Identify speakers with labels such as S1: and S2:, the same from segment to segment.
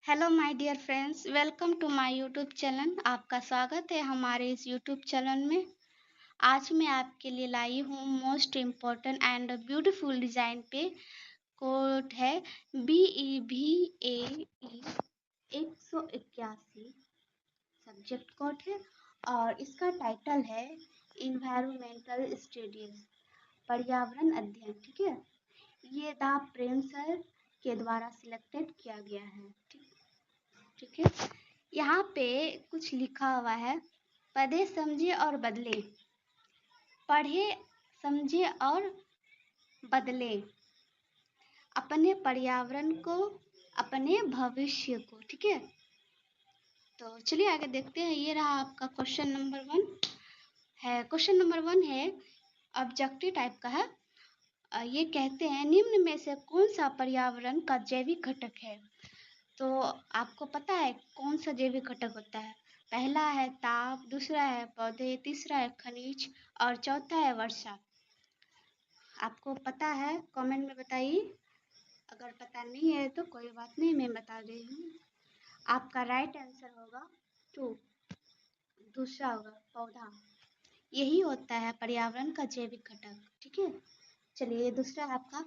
S1: Hello my dear friends, welcome to my YouTube channel. आपका स्वागत है हमारे इस यूट्यूब चैनल में। आज मैं आपके लिए लाई हूँ most important and beautiful design पे कोड है BEVAE 181 सब्जेक्ट कोड है और इसका टाइटल है इन्वायरमेंटल स्टडीज, पर्यावरण अध्ययन। ठीक है, ये द प्रेम सर के द्वारा सिलेक्टेड किया गया है। ठीक है, यहाँ पे कुछ लिखा हुआ है, पढ़े समझे और बदले, पढ़े समझे और बदले अपने पर्यावरण को, अपने भविष्य को। ठीक है, तो चलिए आगे देखते हैं। ये रहा आपका क्वेश्चन नंबर 1 है। क्वेश्चन नंबर 1 है, ऑब्जेक्टिव टाइप का है। ये कहते हैं निम्न में से कौन सा पर्यावरण का जैविक घटक है। तो आपको पता है कौन सा जैविक घटक होता है। पहला है ताप, दूसरा है पौधे, तीसरा है खनिज और चौथा है वर्षा। आपको पता है कमेंट में बताइए। अगर पता नहीं है तो कोई बात नहीं, मैं बता रही हूँ। आपका राइट आंसर होगा 2, दूसरा होगा पौधा। यही होता है पर्यावरण का जैविक घटक। ठीक है, चलिए दूसरा है आपका,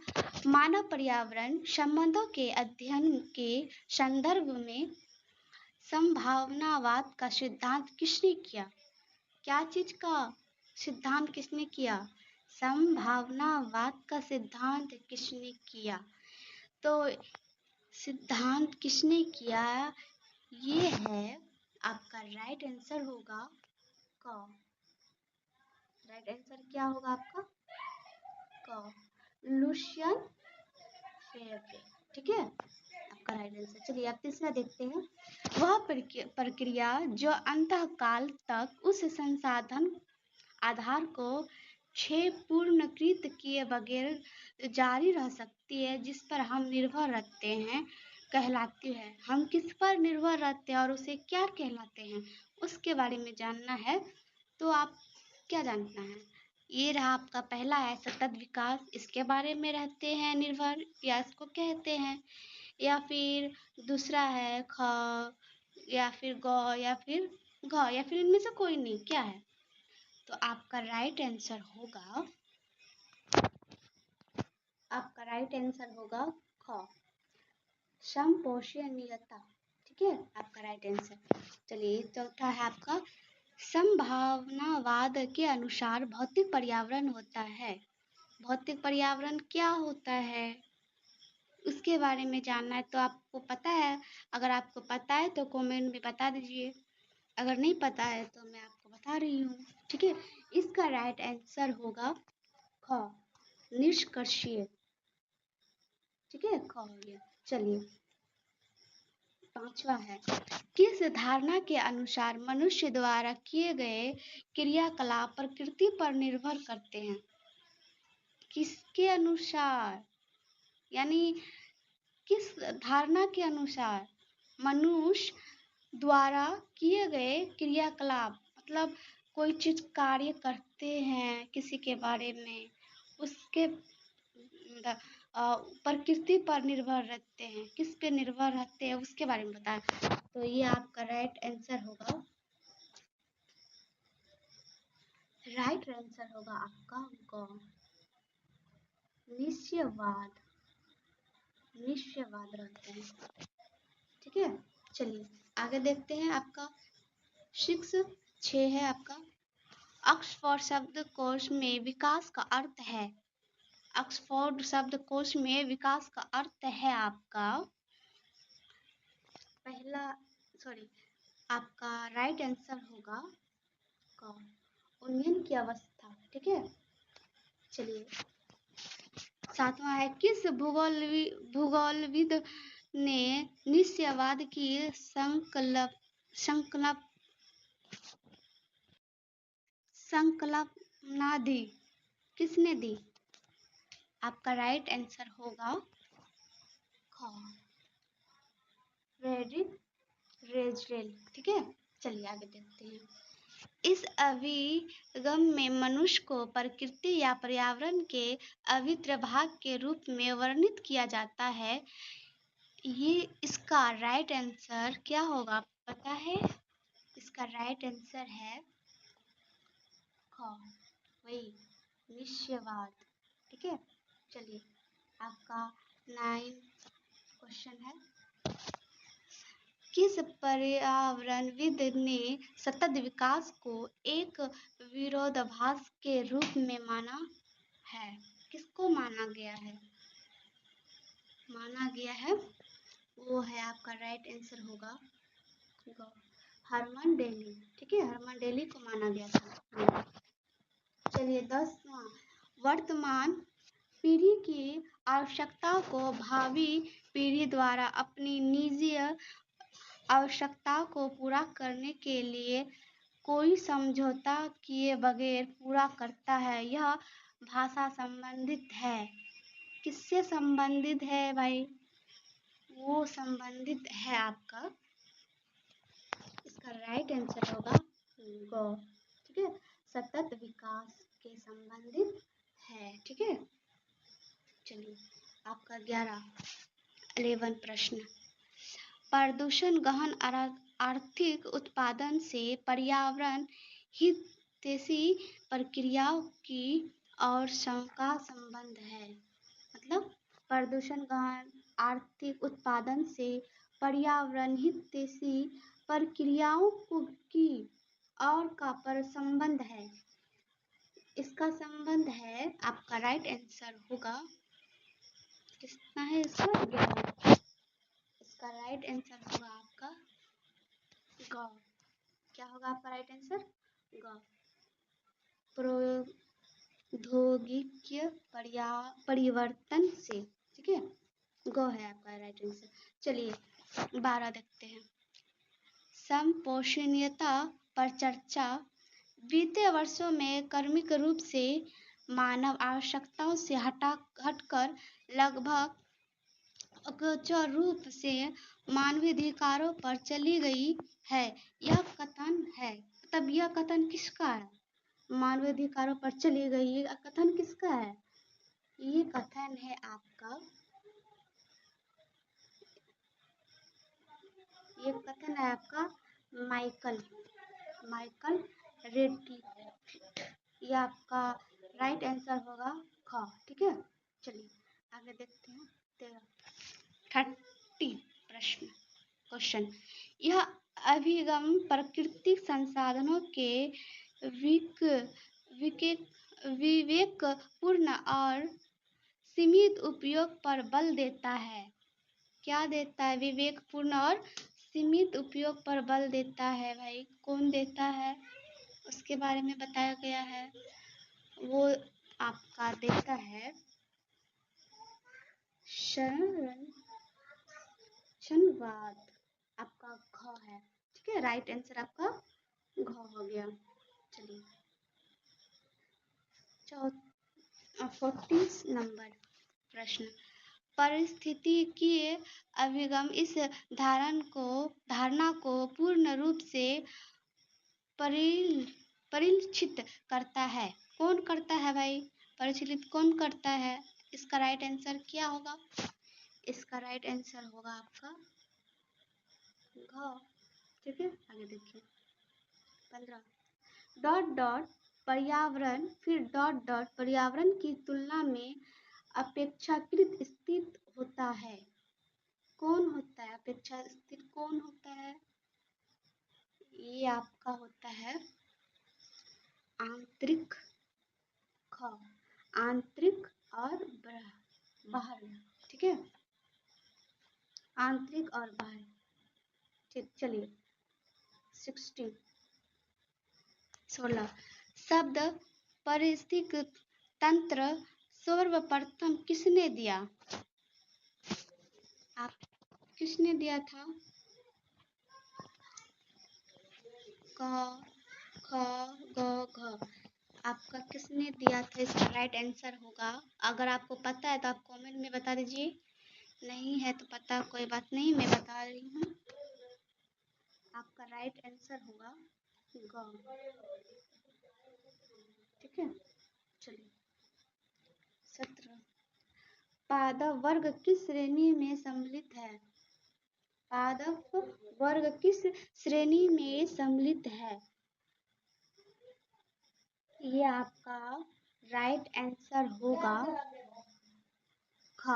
S1: मानव पर्यावरण संबंधों के अध्ययन के संदर्भ में संभावनावाद का सिद्धांत किसने किया। क्या चीज का सिद्धांत किसने किया। संभावनावाद का सिद्धांत किसने किया। तो सिद्धांत किसने किया, ये है आपका राइट आंसर होगा क। राइट आंसर क्या होगा आपका क, लुशियन फेब्रे। ठीक है, आपका राइट आंसर। चलिए अब तीसरा देखते हैं। वह प्रक्रिया जो अंतकाल तक उस संसाधन आधार को पूर्णकृत किए बगैर जारी रह सकती है जिस पर हम निर्भर रहते हैं, कहलाती है। हम किस पर निर्भर रहते हैं और उसे क्या कहलाते हैं, उसके बारे में जानना है। तो आप क्या जानना है। ये रहा आपका पहला है सतत विकास, इसके बारे में रहते हैं निर्भर, या इसको कहते हैं। या फिर दूसरा है ख, या फिर ग, या फिर घ, या फिर इनमें से कोई नहीं, क्या है। तो आपका राइट आंसर होगा, आपका राइट आंसर होगा ख, समपोषणीयता। ठीक है, आपका राइट आंसर। चलिए चौथा है आपका, संभावनावाद के अनुसार भौतिक पर्यावरण होता है। भौतिक पर्यावरण क्या होता है, उसके बारे में जानना है। तो आपको पता है, अगर आपको पता है तो कमेंट में बता दीजिए। अगर नहीं पता है तो मैं आपको बता रही हूँ। ठीक है, इसका राइट आंसर होगा ख, निष्कर्षीय। ठीक है, ख हो गया। चलिए पांचवा है, किस धारणा के अनुसार मनुष्य द्वारा किए गए क्रियाकलाप प्रकृति पर निर्भर करते हैं। किसके अनुसार, यानी किस धारणा के अनुसार मनुष्य द्वारा किए गए क्रियाकलाप, मतलब कोई चीज कार्य करते हैं किसी के बारे में, उसके प्रकृति पर निर्भर रहते हैं, किस पे निर्भर रहते हैं उसके बारे में बताएं। तो ये आपका राइट आंसर होगा, राइट आंसर होगा आपका ग, निश्चयवाद। निश्चयवाद रहते हैं। ठीक है, चलिए आगे देखते हैं। आपका 6 है आपका, ऑक्सफोर्ड शब्दकोश में विकास का अर्थ है। ऑक्सफोर्ड शब्दकोश में विकास का अर्थ है आपका पहला, सॉरी, आपका राइट आंसर होगा क, उन्नयन की अवस्था। ठीक है, चलिए सातवां है, किस भूगोलविद ने निश्चयवाद की संकल्पना दी। किसने दी। आपका राइट आंसर होगा ख, फ्रेडरिक रेजरेल। ठीक है, चलिए आगे देखते हैं। इस अभिगम में मनुष्य को प्रकृति या पर्यावरण के अविभाज्य भाग के रूप में वर्णित किया जाता है। ये इसका राइट आंसर क्या होगा पता है? इसका राइट आंसर है ख, वही निश्चयवाद। ठीक है, चलिए आपका 9 क्वेश्चन है। किस पर्यावरणविद ने सतत विकास को एक विरोधाभास के रूप में माना है? किसको माना गया है? वो है आपका राइट आंसर होगा हरमन डेली। ठीक है, हरमन डेली को माना गया था। चलिए 10वां, वर्तमान पीढ़ी की आवश्यकता को भावी पीढ़ी द्वारा अपनी निजी आवश्यकता को पूरा करने के लिए कोई समझौता किए बगैर पूरा करता है। यह भाषा संबंधित है। किससे संबंधित है भाई? वो संबंधित है आपका, इसका राइट आंसर होगा ग। ठीक है, सतत विकास के संबंधित है। ठीक है, चलिए आपका 11 प्रश्न, प्रदूषण गहन आर्थिक उत्पादन से पर्यावरण हितैषी प्रक्रियाओं की और का संबंध है। मतलब प्रदूषण गहन आर्थिक उत्पादन से पर्यावरण हितैषी प्रक्रियाओं की और का पर संबंध है। इसका संबंध है, आपका राइट आंसर होगा कितना है इसका 11। इसका राइट आंसर होगा आपका ग। क्या होगा आपका राइट आंसर? ग। प्रौद्योगिकी परिवर्तन से। ठीक है, ग है आपका राइट आंसर। चलिए 12 देखते हैं, समपोषणीयता पर चर्चा। बीते वर्षों में क्रमिक रूप से मानव आवश्यकताओं से हटकर लगभग अगोचर रूप से मानवीय अधिकारों पर चली गई है। यह कथन है, तब यह कथन किसका है? मानवीय अधिकारों पर चली गई, ये कथन किसका है? ये कथन है आपका, ये कथन है आपका माइकल रेड्डी। ये आपका राइट आंसर होगा ख। ठीक है, चलिए आगे देखते हैं 30 क्वेश्चन, यह अभिगम प्राकृतिक संसाधनों के विवेकपूर्ण और सीमित उपयोग पर बल देता है। क्या देता है? विवेकपूर्ण और सीमित उपयोग पर बल देता है। भाई कौन देता है? उसके बारे में बताया गया है। वो आपका देता है संरक्षणवाद। आपका घ है। ठीक है, राइट आंसर आपका घ हो गया। चलिए 40 नंबर प्रश्न, पारिस्थितिकीय अभिगम इस धारणा को पूर्ण रूप से परिलक्षित करता है। कौन करता है भाई? परिलक्षित कौन करता है? इसका राइट आंसर क्या होगा? इसका राइट आंसर होगा आपका घ। ठीक है, आगे देखिए 15 पर्यावरण, फिर पर्यावरण की तुलना में अपेक्षाकृत स्थिर होता है। कौन होता है अपेक्षा स्थिर? कौन होता है? ये आपका होता है आंतरिक ख, आंतरिक और बाहरी। ठीक है, आंतरिक और बाहरी। ठीक, चलिए 16 शब्द पारिस्थितिक तंत्र सर्वप्रथम किसने दिया? आप किसने दिया था? क, ख, ग, घ। आपका किसने दिया था? इसका राइट आंसर होगा, अगर आपको पता है तो आप कमेंट में बता दीजिए, नहीं है तो पता कोई बात नहीं, मैं बता रही हूँ। आपका राइट आंसर होगा ग। ठीक है, चलिए 17 पादप वर्ग किस श्रेणी में सम्मिलित है? पादप वर्ग किस श्रेणी में सम्मिलित है? ये आपका राइट आंसर होगा ख।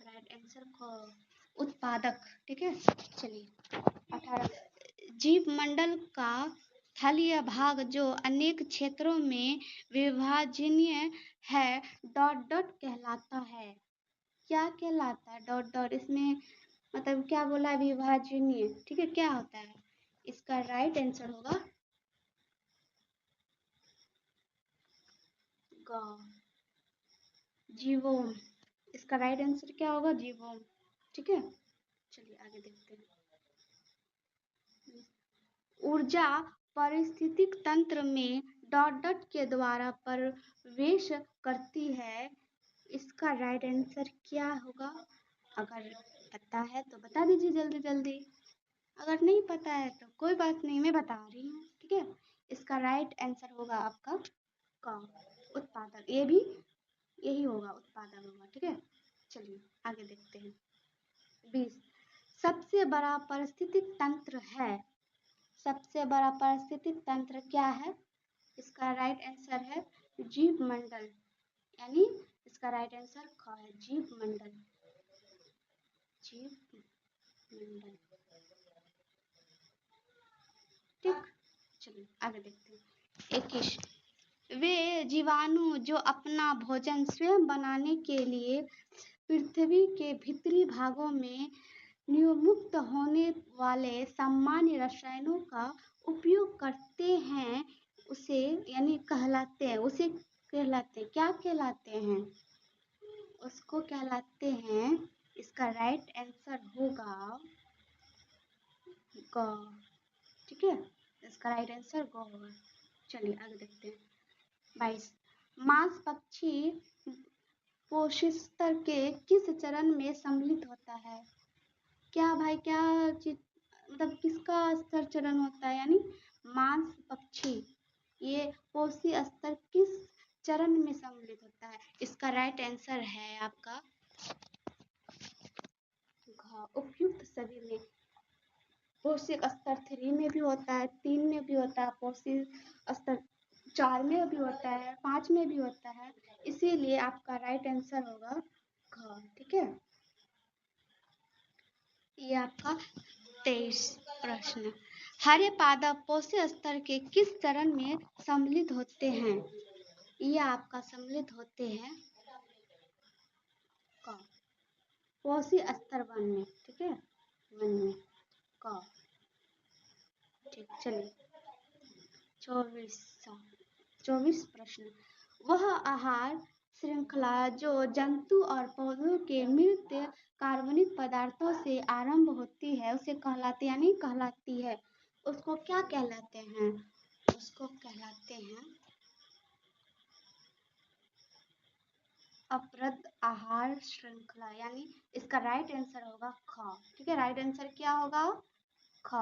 S1: राइट आंसर ख, उत्पादक। ठीक है, चलिए 18 जीव मंडल का थलीय भाग जो अनेक क्षेत्रों में विभाजनीय है डॉट डॉट कहलाता है। क्या कहलाता है? Dot dot. इसमें मतलब क्या बोला है? विभाजनीय। ठीक है, क्या होता है? इसका राइट आंसर होगा ग, जीवोम। इसका राइट आंसर क्या होगा? जीवोम। ठीक है, चलिए आगे देखते हैं। ऊर्जा पारिस्थितिक तंत्र में डॉट डॉट के द्वारा प्रवेश करती है। इसका राइट आंसर क्या होगा? अगर पता है तो बता दीजिए जल्दी जल्दी, अगर नहीं पता है तो कोई बात नहीं, मैं बता रही हूँ। ठीक है, इसका राइट आंसर होगा आपका क, उत्पादक। ये भी यही होगा, उत्पादक होगा। ठीक है, चलिए आगे देखते हैं। 20 सबसे बड़ा पारिस्थितिक तंत्र है। सबसे बड़ा पारिस्थितिक तंत्र क्या है? इसका राइट आंसर है जीव मंडल, यानी इसका राइट आंसर ख है, जीव मंडल। जीव मंडल। ठीक, चलिए आगे देखते हैं। 21 वे जीवाणु जो अपना भोजन स्वयं बनाने के लिए पृथ्वी के भीतरी भागों में निर्मुक्त होने वाले सामान्य रसायनों का उपयोग करते हैं, उसे यानी कहलाते हैं, उसे कहलाते हैं, क्या कहलाते हैं? उसको कहलाते हैं। इसका राइट आंसर होगा ग। ठीक है, इसका राइट आंसर ग होगा। चलिए आगे देखते हैं। 22 मांस पक्षी पोषस्तर के किस चरण में सम्मिलित होता है? क्या भाई, क्या चीज मतलब किसका स्तर चरण होता है? यानी मांस पक्षी ये पोषी स्तर किस चरण में सम्मिलित होता है? इसका राइट आंसर है आपका घ, उपयुक्त सभी में। पोषक स्तर 3 में भी होता है, 3 में भी होता है, पोषक स्तर 4 में भी होता है, 5 में भी होता है, इसीलिए आपका राइट आंसर होगा घ। ठीक है, ये आपका 23 प्रश्न। हरे पादप पोषक स्तर के किस चरण में सम्मिलित होते हैं? ये आपका सम्मिलित होते हैं क, पोषक स्तर 1 में। ठीक है, 1 में क। ठीक, चलिए 24 प्रश्न। वह आहार श्रृंखला जो जंतु और पौधों के मृत कार्बनिक पदार्थों से आरंभ होती है उसे कहलाती यानी कहलाती है, उसको क्या कहलाते हैं? उसको कहलाते हैं अपरद आहार श्रृंखला, यानी इसका राइट आंसर होगा ख। ठीक है, राइट आंसर क्या होगा? ख।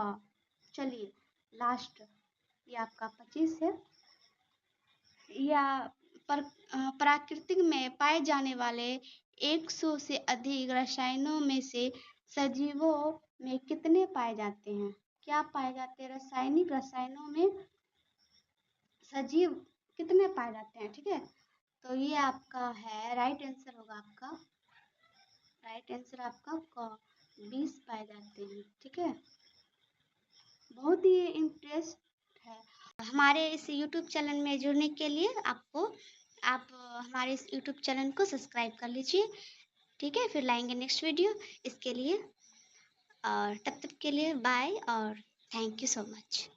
S1: चलिए लास्ट, ये आपका 25 है। या प्राकृतिक में पाए जाने वाले 100 से अधिक रसायनों में से सजीवों में कितने पाए जाते हैं? क्या पाए जाते हैं? रासायनिक रसायनों में सजीव कितने पाए जाते हैं? ठीक है, तो ये आपका है राइट आंसर होगा आपका, राइट आंसर आपका क, 20 पाए जाते हैं। ठीक है, बहुत ही इंटरेस्ट है। हमारे इस YouTube चैनल में जुड़ने के लिए आप हमारे इस YouTube चैनल को सब्सक्राइब कर लीजिए। ठीक है, फिर लाएंगे नेक्स्ट वीडियो इसके लिए, और तब तक के लिए बाय और थैंक यू सो मच।